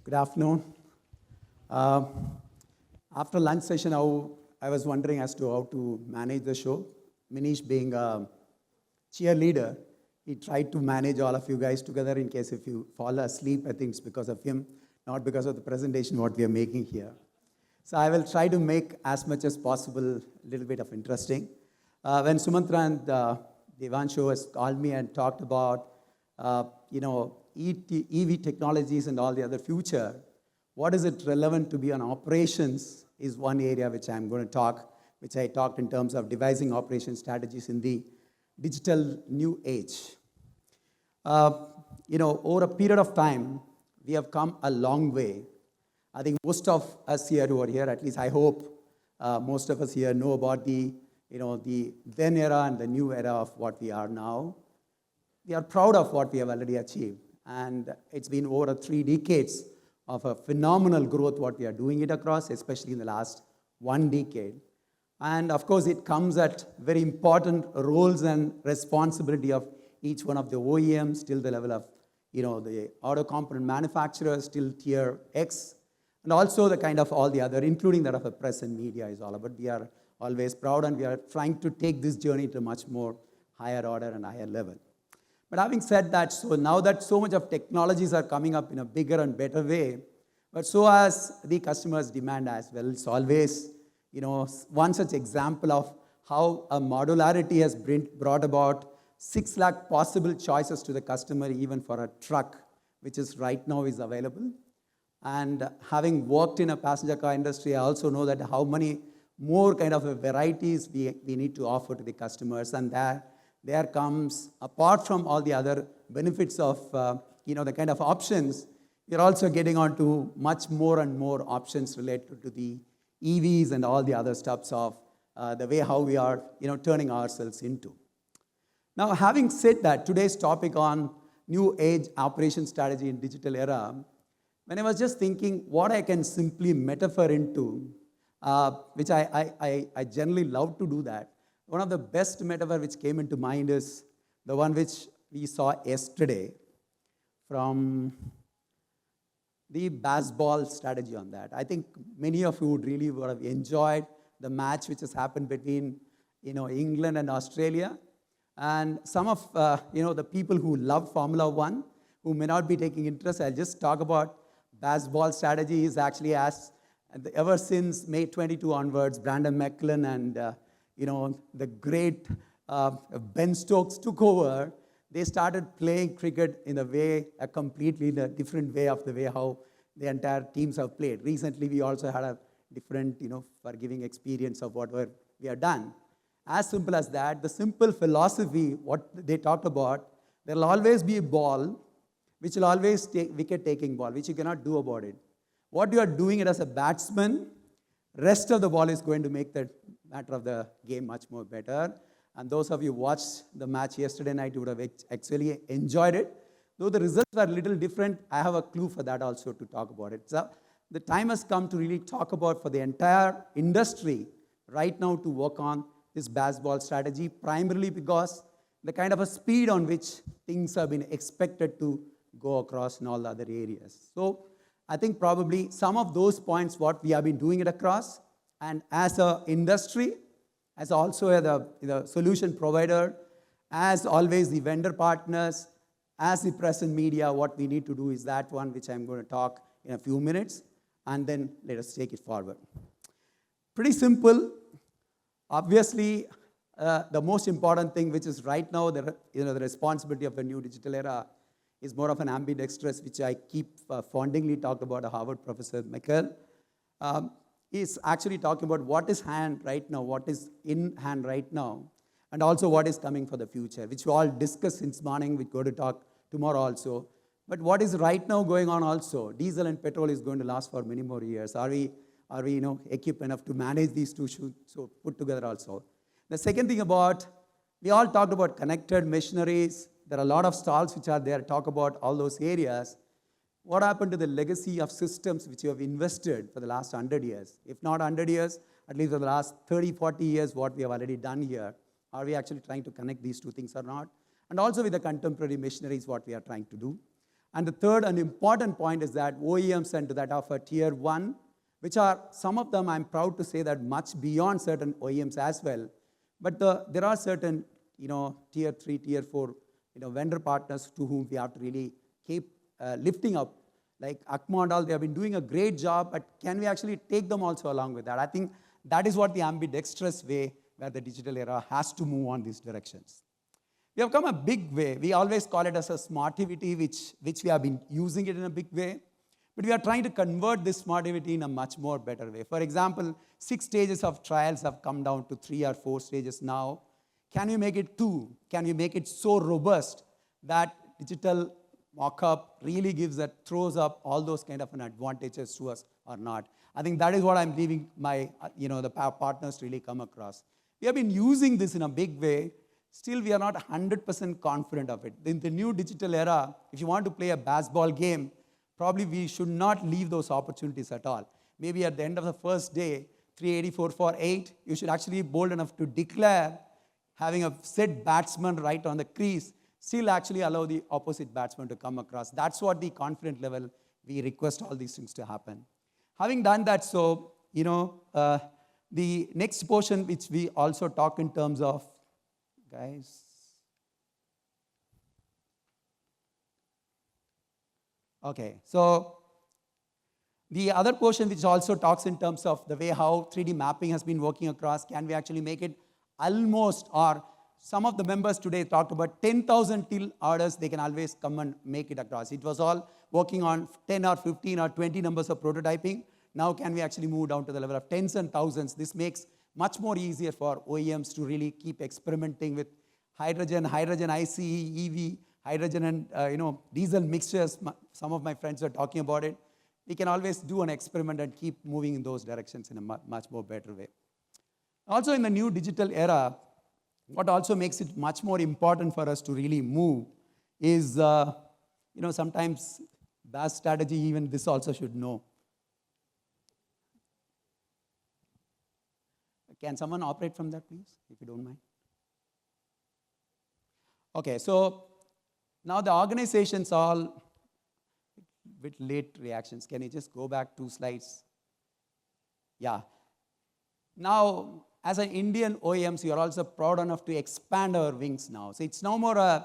Good afternoon. Uh, After lunch session, I was wondering as to how to manage the show. Manish being a cheerleader, he tried to manage all of you guys together in case if you fall asleep. I think it's because of him, not because of the presentation what we are making here. So I will try to make as much as possible a little bit of interesting. When Sumantra and Devanshu has called me and talked about, EV technologies and all the other future, what is it relevant to be on operations is one area which I'm going to talk, which I talked in terms of devising operation strategies in the digital new age. Over a period of time, we have come a long way. I think most of us here who are here, at least I hope, most of us here know about the then era and the new era of what we are now. We are proud of what we have already achieved. And it's been over 3 decades of a phenomenal growth what we are doing it across, especially in the last 1 decade. And of course, it comes at very important roles and responsibility of each one of the OEMs, till the level of the auto component manufacturers, till tier X, and also the kind of all the other, including that of the press and media is all about. We are always proud, and we are trying to take this journey to much more higher order and higher level. But having said that, so now that so much of technologies are coming up in a bigger and better way, but so as the customers' demand as well. It's always, one such example of how a modularity has brought about 6 lakh possible choices to the customer, even for a truck, which is right now is available. And having worked in a passenger car industry, I also know that how many more kind of varieties we need to offer to the customers. And there comes, apart from all the other benefits of the kind of options, we're also getting on to much more and more options related to the EVs and all the other stuffs of the way how we are turning ourselves into. Now, having said that, today's topic on new age operation strategy in digital era, when I was just thinking what I can simply metaphor into, which I generally love to do that, one of the best metaphor which came into mind is the one which we saw yesterday from the baseball strategy on that. I think many of you would have enjoyed the match which has happened between England and Australia. And some of the people who love Formula One, who may not be taking interest, I'll just talk about baseball strategy is actually ever since May 22 onwards, Brandon McCullum and the great Ben Stokes took over. They started playing cricket in a completely different way of the way how the entire teams have played. Recently, we also had a different, forgiving experience of what we have done. As simple as that, the simple philosophy, what they talked about, there will always be a ball, which will always take wicket-taking ball, which you cannot do about it. What you are doing it as a batsman, rest of the ball is going to make the matter of the game much more better. And those of you who watched the match yesterday night, you would have actually enjoyed it. Though the results were a little different, I have a clue for that also to talk about it. So the time has come to really talk about for the entire industry right now to work on this baseball strategy, primarily because the kind of a speed on which things have been expected to go across in all the other areas. So I think probably some of those points what we have been doing it across, and as an industry, as also the solution provider, as always the vendor partners, as the press and media, what we need to do is that one which I'm going to talk in a few minutes, and then let us take it forward. Pretty simple. Obviously, the most important thing which is right now the responsibility of the new digital era is more of an ambidextrous, which I keep fondly talked about a Harvard professor, Michael. Is actually talking about what is hand right now, what is in hand right now, and also what is coming for the future, which we all discussed since morning. We're going to talk tomorrow also. But what is right now going on also, diesel and petrol is going to last for many more years. Are we equipped enough to manage these two so put together also? The second thing about, we all talked about connected machineries. There are a lot of stalls which are there, talk about all those areas. What happened to the legacy of systems which you have invested for the last 100 years? If not 100 years, at least for the last 30, 40 years, what we have already done here. Are we actually trying to connect these two things or not? And also with the contemporary machineries, what we are trying to do. And the third and important point is that OEMs and that of a tier one, which are some of them, I'm proud to say that much beyond certain OEMs as well. But there are certain, tier three, tier four, vendor partners to whom we have to really keep lifting up. Like ACMA and all, they have been doing a great job, but can we actually take them also along with that? I think that is what the ambidextrous way where the digital era has to move on these directions. We have come a big way. We always call it as a Smartivity, which we have been using it in a big way. But we are trying to convert this Smartivity in a much more better way. For example, 6 stages of trials have come down to 3 or 4 stages now. Can we make it 2? Can we make it so robust that digital mock-up really throws up all those kind of an advantages to us or not? I think that is what I'm leaving my, the partners to really come across. We have been using this in a big way. Still, we are not 100% confident of it. In the new digital era, if you want to play a baseball game, probably we should not leave those opportunities at all. Maybe at the end of the first day, 384 for 8, you should actually be bold enough to declare having a set batsman right on the crease, still actually allow the opposite batsman to come across. That's what the confident level we request all these things to happen. Having done that, so, the next portion which we also talk in terms of, guys. Okay, so the other portion which also talks in terms of the way how 3D mapping has been working across, can we actually make it almost, or some of the members today talked about 10,000 till orders, they can always come and make it across. It was all working on 10 or 15 or 20 numbers of prototyping. Now can we actually move down to the level of tens and thousands? This makes much more easier for OEMs to really keep experimenting with hydrogen ICE, EV, hydrogen and diesel mixtures. Some of my friends are talking about it. We can always do an experiment and keep moving in those directions in a much more better way. Also in the new digital era, what also makes it much more important for us to really move is, sometimes bad strategy, even this also should know. Can someone operate from that, please, if you don't mind? Okay, so now the organizations all with late reactions. Can you just go back 2 slides? Yeah. Now, as an Indian OEMs, you are also proud enough to expand our wings now. So it's no more a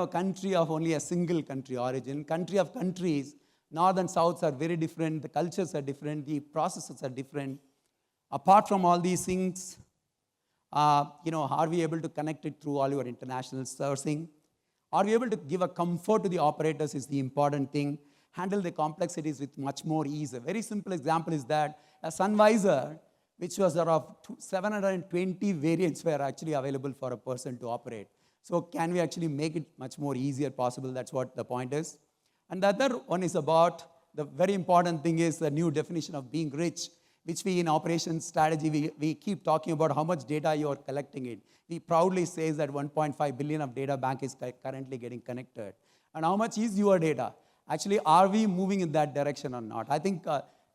country of only a single country origin. Country of countries, north and south are very different. The cultures are different. The processes are different. Apart from all these things, are we able to connect it through all your international sourcing? Are we able to give a comfort to the operators is the important thing. Handle the complexities with much more ease. A very simple example is that a sun visor, which was of 720 variants, were actually available for a person to operate. So can we actually make it much more easier possible? That's what the point is. And the other one is about, the very important thing is the new definition of being rich, which we in operations strategy, we keep talking about how much data you are collecting it. We proudly say that 1.5 billion of data bank is currently getting connected. And how much is your data? Actually, are we moving in that direction or not? I think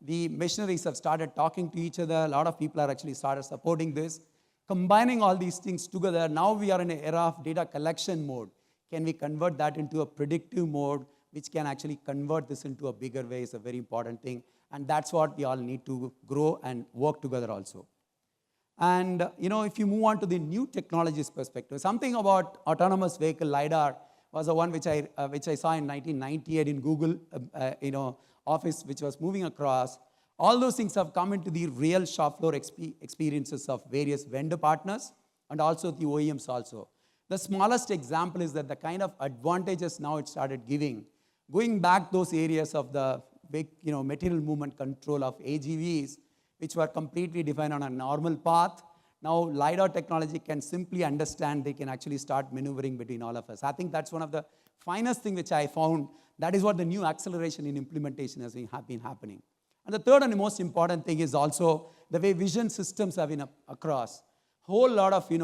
the missionaries have started talking to each other. A lot of people are actually started supporting this. Combining all these things together, now we are in an era of data collection mode. Can we convert that into a predictive mode, which can actually convert this into a bigger way is a very important thing. And that's what we all need to grow and work together also. And, if you move on to the new technologies perspective, something about autonomous vehicle LiDAR was the one which I saw in 1998 in Google, office, which was moving across. All those things have come into the real shop floor experiences of various vendor partners and also the OEMs also. The smallest example is that the kind of advantages now it started giving, going back those areas of the big, material movement control of AGVs, which were completely defined on a normal path. Now, LiDAR technology can simply understand, they can actually start maneuvering between all of us. I think that's one of the finest things which I found. That is what the new acceleration in implementation has been happening. And the third and the most important thing is also the way vision systems have been across. Whole lot of, new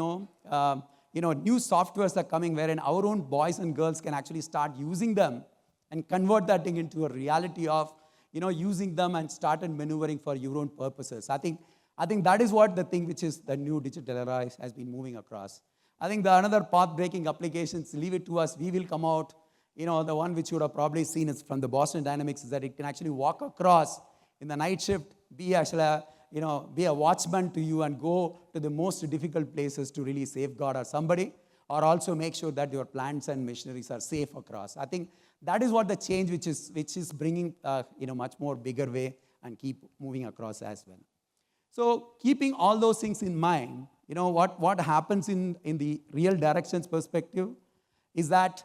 softwares are coming wherein our own boys and girls can actually start using them and convert that thing into a reality of, using them and started maneuvering for your own purposes. I think that is what the thing which is the new digital era has been moving across. I think the another path-breaking applications, leave it to us. We will come out, The one which you would have probably seen is from the Boston Dynamics, is that it can actually walk across in the night shift, be actually be a watchman to you and go to the most difficult places to really safeguard or somebody, or also make sure that your plants and machineries are safe across. I think that is what the change which is bringing much more bigger way and keep moving across as well. So keeping all those things in mind, what happens in the real directions perspective is that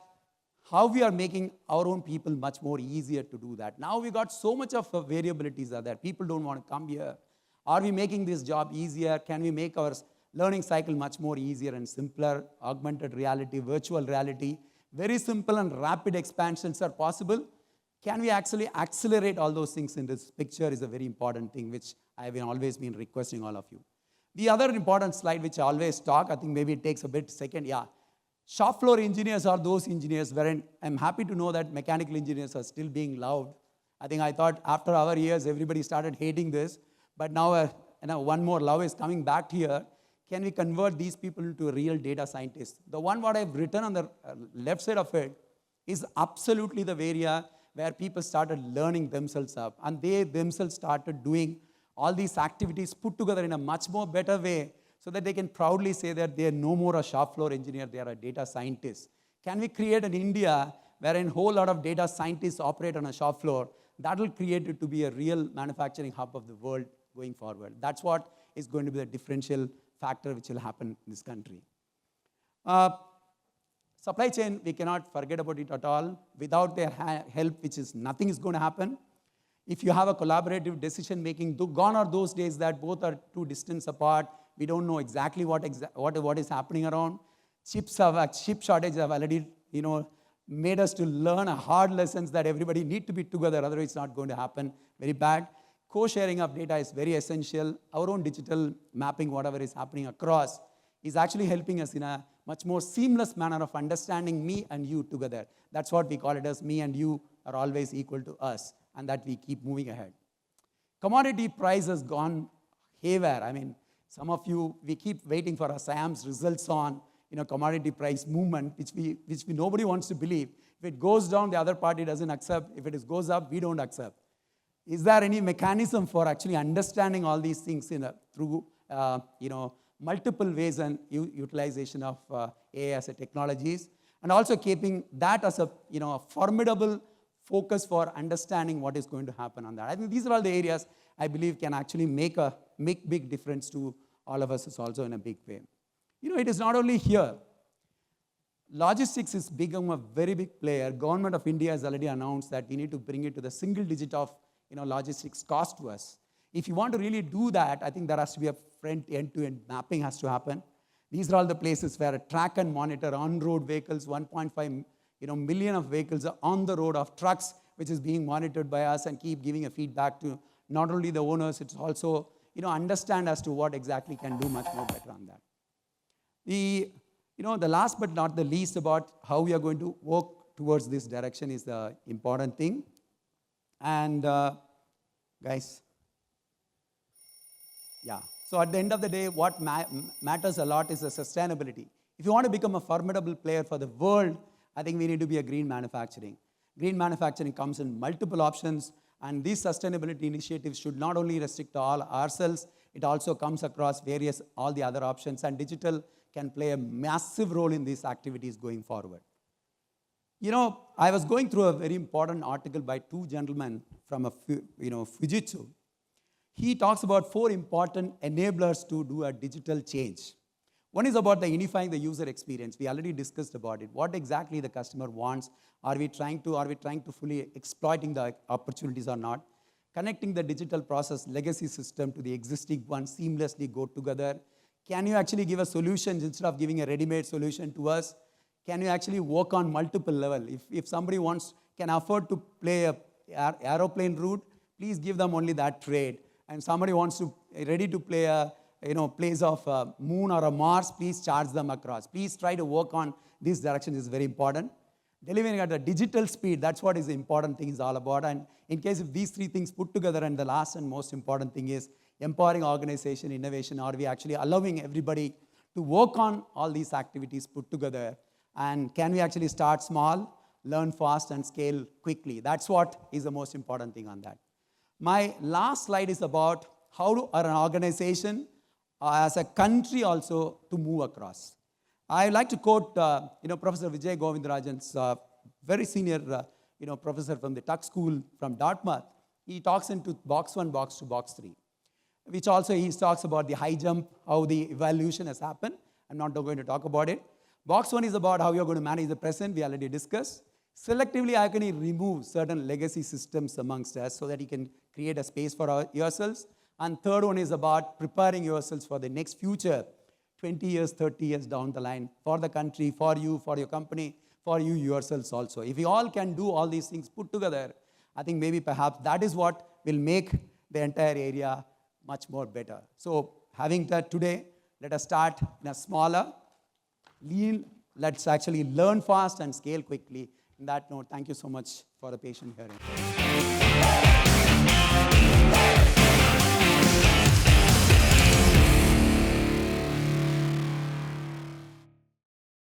how we are making our own people much more easier to do that. Now we got so much of variabilities are there. People don't want to come here. Are we making this job easier? Can we make our learning cycle much more easier and simpler? Augmented reality, virtual reality, very simple and rapid expansions are possible. Can we actually accelerate all those things in this picture is a very important thing, which I've always been requesting all of you. The other important slide, which I always talk, I think maybe it takes a bit second, shop floor engineers are those engineers wherein I'm happy to know that mechanical engineers are still being loved. I thought after our years, everybody started hating this, but now one more love is coming back here. Can we convert these people into a real data scientists? The one what I've written on the left side of it is absolutely the area where people started learning themselves up, and they themselves started doing all these activities put together in a much more better way, so that they can proudly say that they are no more a shop floor engineer, they are a data scientist. Can we create an India wherein a whole lot of data scientists operate on a shop floor? That will create it to be a real manufacturing hub of the world going forward. That's what is going to be the differential factor which will happen in this country. Supply chain, we cannot forget about it at all. Without their help, nothing is going to happen. If you have a collaborative decision making, gone are those days that both are too distant apart. We don't know exactly what is happening around. Chip shortage have already, made us to learn hard lessons that everybody need to be together, otherwise it's not going to happen. Very bad. Co-sharing of data is very essential. Our own digital mapping, whatever is happening across, is actually helping us in a much more seamless manner of understanding me and you together. That's what we call it as me and you are always equal to us, and that we keep moving ahead. Commodity price has gone haywire. Some of you, we keep waiting for SIAM's results on commodity price movement, which nobody wants to believe. If it goes down, the other party doesn't accept. If it goes up, we don't accept. Is there any mechanism for actually understanding all these things through multiple ways and utilization of AI as a technologies, and also keeping that as a formidable focus for understanding what is going to happen on that? I think these are all the areas I believe can actually make big difference to all of us is also in a big way. It is not only here. Logistics is become a very big player. Government of India has already announced that we need to bring it to the single digit of logistics cost to us. If you want to really do that, I think there has to be a front end-to-end mapping has to happen. These are all the places where track and monitor on-road vehicles, 1.5 million of vehicles are on the road of trucks, which is being monitored by us and keep giving a feedback to not only the owners, it's also understand as to what exactly can do much more better on that. The last but not the least about how we are going to work towards this direction is the important thing. And guys, so at the end of the day, what matters a lot is the sustainability. If you want to become a formidable player for the world, I think we need to be a green manufacturing. Green manufacturing comes in multiple options, and these sustainability initiatives should not only restrict to all ourselves, it also comes across all the other options, and digital can play a massive role in these activities going forward. I was going through a very important article by two gentlemen from Fujitsu. He talks about 4 important enablers to do a digital change. One is about the unifying the user experience. We already discussed about it. What exactly the customer wants? Are we trying to fully exploiting the opportunities or not? Connecting the digital process legacy system to the existing one seamlessly go together. Can you actually give a solution instead of giving a ready-made solution to us? Can you actually work on multiple levels? If somebody can afford to play a aeroplane route, please give them only that trade. And somebody ready to play a place of moon or a Mars, please charge them across. Please try to work on this direction is very important. Delivering at a digital speed, that's what is the important thing is all about. And in case if these 3 things put together, and the last and most important thing is empowering organization, innovation, are we actually allowing everybody to work on all these activities put together? And can we actually start small? learn fast and scale quickly. That's what is the most important thing on that. My last slide is about how to an organization, as a country also, to move across. I like to quote, Professor Vijay Govindarajan's very senior, professor from the Tuck School from Dartmouth. He talks into box 1, box 2, box 3, which also he talks about the high jump, how the evolution has happened. I'm not going to talk about it. Box 1 is about how you're going to manage the present. We already discussed. Selectively, how can you remove certain legacy systems amongst us so that you can create a space for yourselves? And third one is about preparing yourselves for the next future, 20 years, 30 years down the line, for the country, for you, for your company, for you yourselves also. If we all can do all these things put together, I think maybe perhaps that is what will make the entire area much more better. So having that today, let us start in a smaller, lean, let's actually learn fast and scale quickly. On that note, thank you so much for the patient hearing.